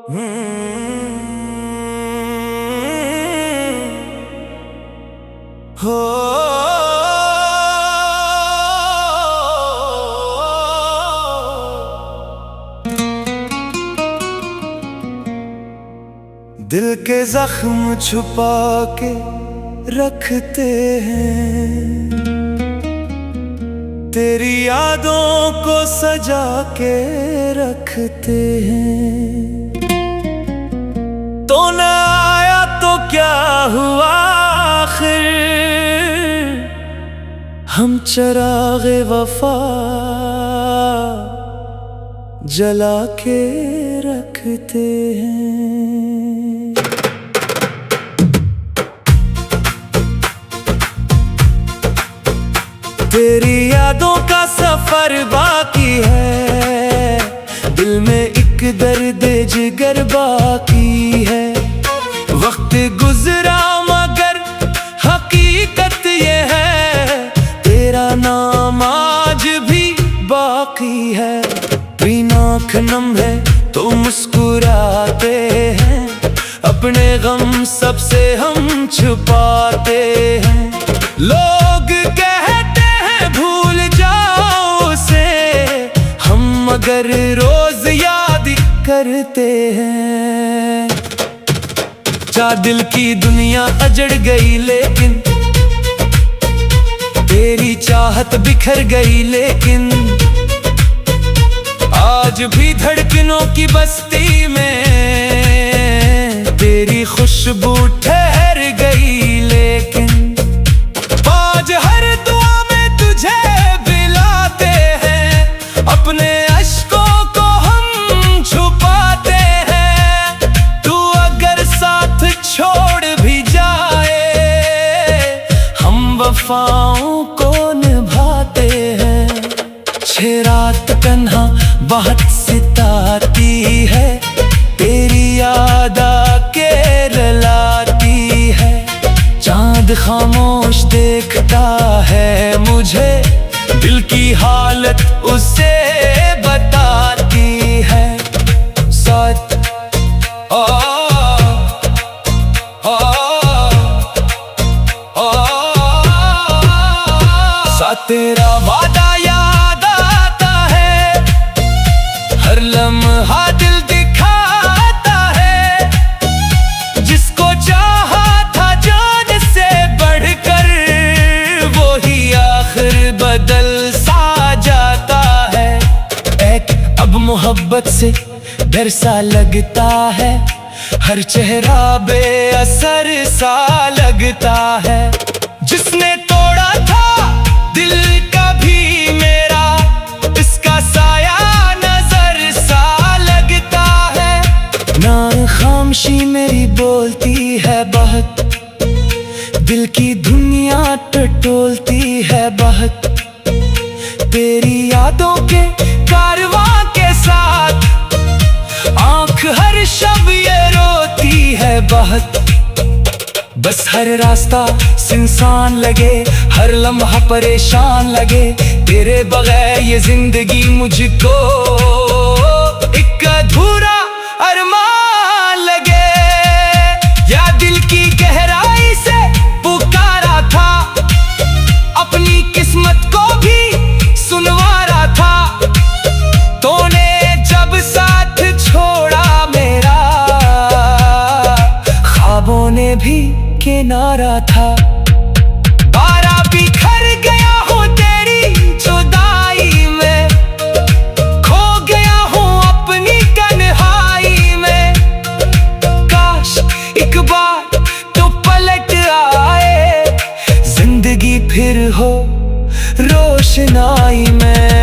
हो दिल के जख्म छुपा के रखते हैं, तेरी यादों को सजा के रखते हैं। तो न आया तो क्या हुआ, आखिर हम चराग़े वफा जला के रखते हैं। तेरी यादों का सफर बाकी है, दिल में एक दर्द जिगर बाकी है। वक्त गुजरा मगर हकीकत ये है, तेरा नाम आज भी बाकी है। बिना आँख नम है तो मुस्कुराते हैं, अपने गम सबसे हम छुपाते हैं। लोग कहते हैं भूल जाओ उसे, हम मगर रोज याद करते हैं। जा दिल की दुनिया अजड़ गई लेकिन तेरी चाहत बिखर गई, लेकिन आज भी धड़कनों की बस्ती में तेरी खुशबू ठहर गई। लेकिन आज हर दुआ में तुझे बुलाते हैं, अपने अश्कों को हम छुपाते हैं। तू अगर साथ छोड़ भी जाए, हम वफाओं को निभाते हैं। छह रात तन्हा बहुत सिताती है, तेरी याद आके रुलाती है। चांद खामोश देखता है मुझे, दिल की हालत उसे बताती है। साथ तेरा वादा याद आता है, हर लम्हा दिल दिखाता है। जिसको चाहा था जान से बढ़कर, वो ही आखिर बदल सा जाता है। एक अब मोहब्बत से डर सा लगता है, हर चेहरा बेअसर सा लगता है। जिसने तोड़ा था दिल का भी मेरा, इसका साया नजर सा लगता है। ना खामोशी मेरी बोलती है बहुत, दिल की दुनिया टटोलती है बहुत। तेरी यादों के कारवां के साथ आँख हर शब ये रोती है बहुत। बस हर रास्ता सुनसान लगे, हर लम्हा परेशान लगे, तेरे बगैर ये जिंदगी मुझको एक अधूरा अरमान लगे। या दिल की गहराई से पुकारा था, अपनी किस्मत को भी सुनवारा था। तूने जब साथ छोड़ा मेरा, ख्वाबों ने भी किनारा था। बारा बिखर गया हूँ तेरी जुदाई में, खो गया हूँ अपनी तन्हाई में। काश एक बार तो पलट आए, जिंदगी फिर हो रोशनाई में।